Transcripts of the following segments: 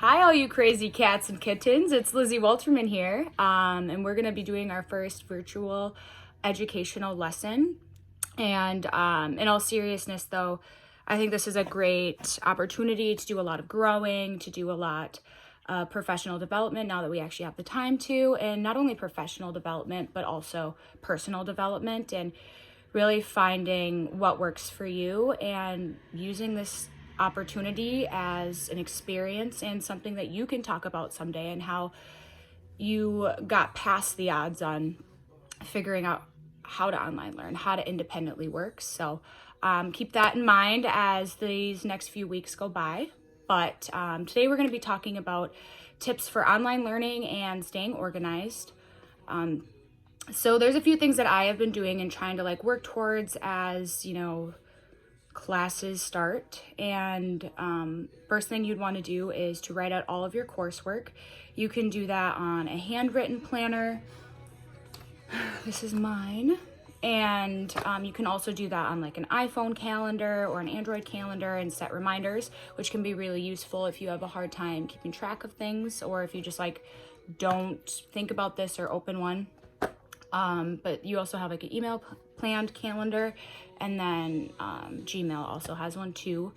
Hi, all you crazy cats and kittens. It's Lizzie Walterman here, and we're going to be doing our first virtual educational lesson. And in all seriousness, though, I think this is a great opportunity to do a lot of growing, to do a lot of professional development now that we actually have the time to, and not only professional development, but also personal development and really finding what works for you and using this opportunity as an experience and something that you can talk about someday and how you got past the odds on figuring out how to online learn, how to independently work. So keep that in mind as these next few weeks go by. But today we're going to be talking about tips for online learning and staying organized. So there's a few things that I have been doing and trying to work towards as, classes start. And first thing you'd want to do is to write out all of your coursework. You can do that on a handwritten planner. This is mine. And you can also do that on an iPhone calendar or an Android calendar and set reminders, which can be really useful if you have a hard time keeping track of things, or if you just don't think about this or open one. But you also have an email planned calendar, and then Gmail also has one too.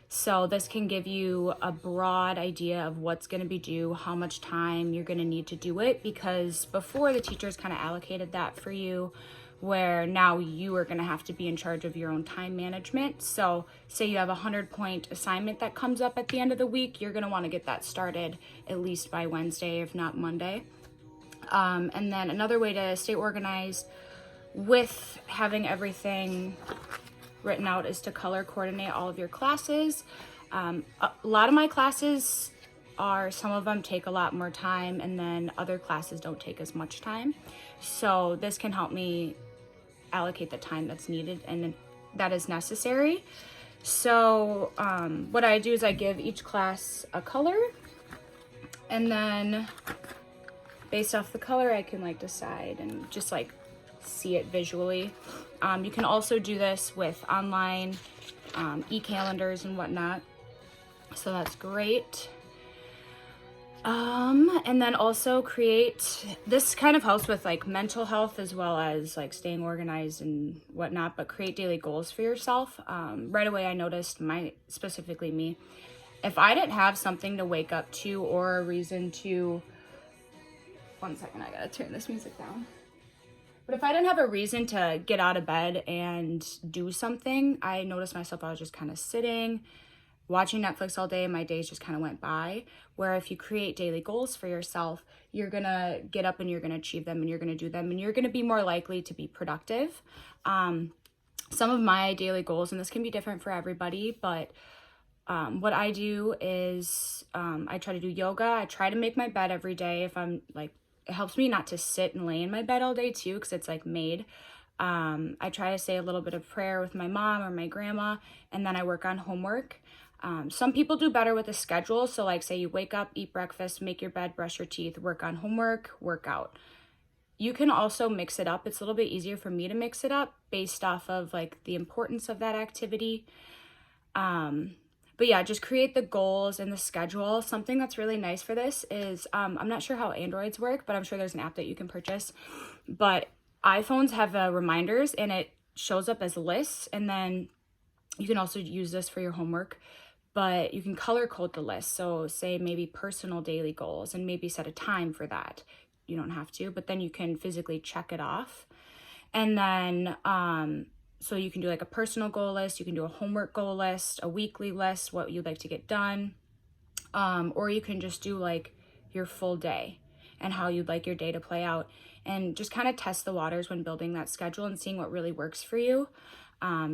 So this can give you a broad idea of what's going to be due, how much time you're going to need to do it, because before the teachers kind of allocated that for you, where now you are going to have to be in charge of your own time management. So say you have a 100-point assignment that comes up at the end of the week, you're going to want to get that started at least by Wednesday, if not Monday. And then another way to stay organized with having everything written out is to color coordinate all of your classes. A lot of my classes some of them take a lot more time, and then other classes don't take as much time. So this can help me allocate the time that's needed and that is necessary. So what I do is I give each class a color, and then based off the color, I can decide and just see it visually. You can also do this with online e-calendars and whatnot. So that's great. And then also this kind of helps with mental health as well as staying organized and whatnot, but create daily goals for yourself. Right away, I noticed specifically me, if I didn't have something to wake up to or a reason to, one second, I gotta turn this music down. But if I didn't have a reason to get out of bed and do something, I noticed myself, I was just kind of sitting, watching Netflix all day, and my days just kind of went by. Where if you create daily goals for yourself, you're gonna get up and you're gonna achieve them and you're gonna do them and you're gonna be more likely to be productive. Some of my daily goals, and this can be different for everybody, but what I do is I try to do yoga. I try to make my bed every day. If I'm it helps me not to sit and lay in my bed all day too, because it's made. I try to say a little bit of prayer with my mom or my grandma, and then I work on homework. Some people do better with a schedule. So say you wake up, eat breakfast, make your bed, brush your teeth, work on homework, work out. You can also mix it up. It's a little bit easier for me to mix it up based off of the importance of that activity. But yeah, just create the goals and the schedule. Something that's really nice for this is, I'm not sure how Androids work, but I'm sure there's an app that you can purchase. But iPhones have reminders, and it shows up as lists. And then you can also use this for your homework, but you can color code the list. So say maybe personal daily goals, and maybe set a time for that. You don't have to, but then you can physically check it off. And then, so you can do a personal goal list, you can do a homework goal list, a weekly list, what you'd like to get done. Or you can just do your full day and how you'd like your day to play out, and just kind of test the waters when building that schedule and seeing what really works for you.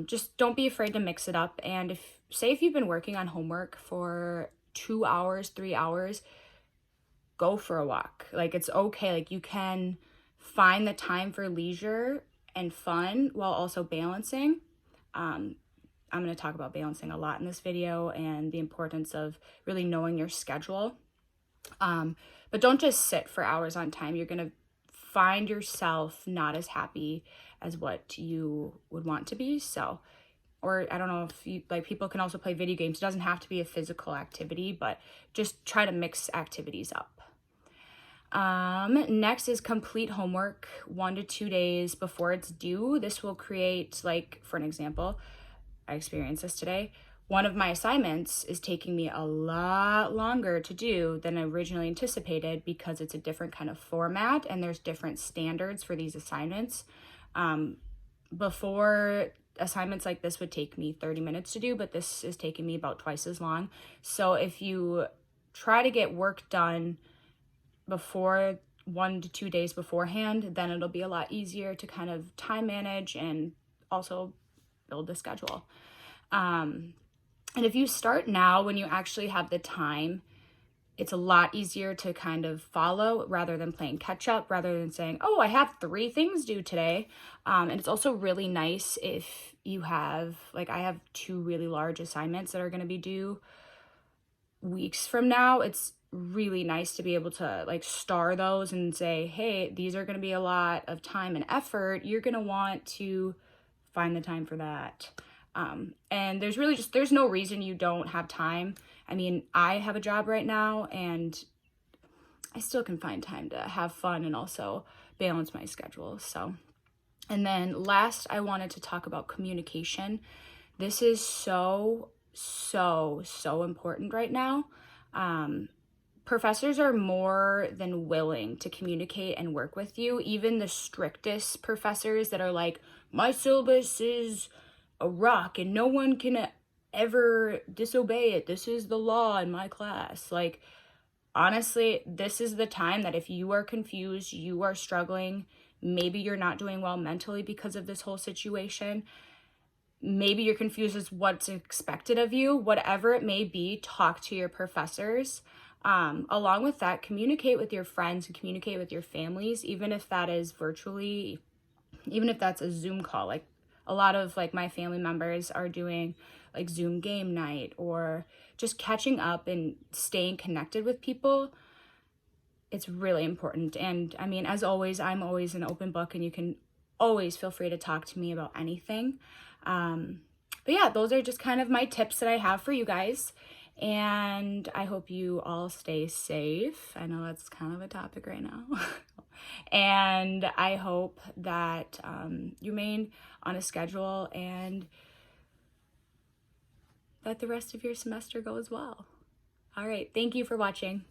Just don't be afraid to mix it up. And if you've been working on homework for 2 hours, 3 hours, go for a walk. It's okay. You can find the time for leisure and fun while also balancing. I'm going to talk about balancing a lot in this video and the importance of really knowing your schedule. But don't just sit for hours on time. You're going to find yourself not as happy as what you would want to be. So or I don't know if you, like, people can also play video games. It doesn't have to be a physical activity, but just try to mix activities up. Next is complete homework 1 to 2 days before it's due. This will create, like, for an example, I experienced this today. One of my assignments is taking me a lot longer to do than I originally anticipated because it's a different kind of format and there's different standards for these assignments. Before, assignments like this would take me 30 minutes to do, but this is taking me about twice as long. So if you try to get work done before 1 to 2 days beforehand, then it'll be a lot easier to kind of time manage and also build the schedule. And if you start now when you actually have the time, it's a lot easier to kind of follow rather than playing catch up, rather than saying, oh, I have 3 things due today. And it's also really nice if you have, like, I have 2 really large assignments that are going to be due weeks from now. It's really nice to be able to, like, star those and say, hey, these are going to be a lot of time and effort. You're going to want to find the time for that. And there's really there's no reason you don't have time. I mean, I have a job right now and I still can find time to have fun and also balance my schedule. So, and then last, I wanted to talk about communication. This is so important right now. Professors are more than willing to communicate and work with you. Even the strictest professors that are like, my syllabus is a rock and no one can ever disobey it. This is the law in my class. Like, honestly, this is the time that if you are confused, you are struggling, maybe you're not doing well mentally because of this whole situation, maybe you're confused as what's expected of you, whatever it may be, talk to your professors. Along with that, communicate with your friends and communicate with your families, even if that is virtually, even if that's a Zoom call. Like, a lot of, like, my family members are doing, like, Zoom game night or just catching up and staying connected with people. It's really important. And I mean, as always, I'm always an open book and you can always feel free to talk to me about anything. But yeah, those are just kind of my tips that I have for you guys. And I hope you all stay safe. I know that's kind of a topic right now. And I hope that you remain on a schedule and that the rest of your semester goes well. All right. Thank you for watching.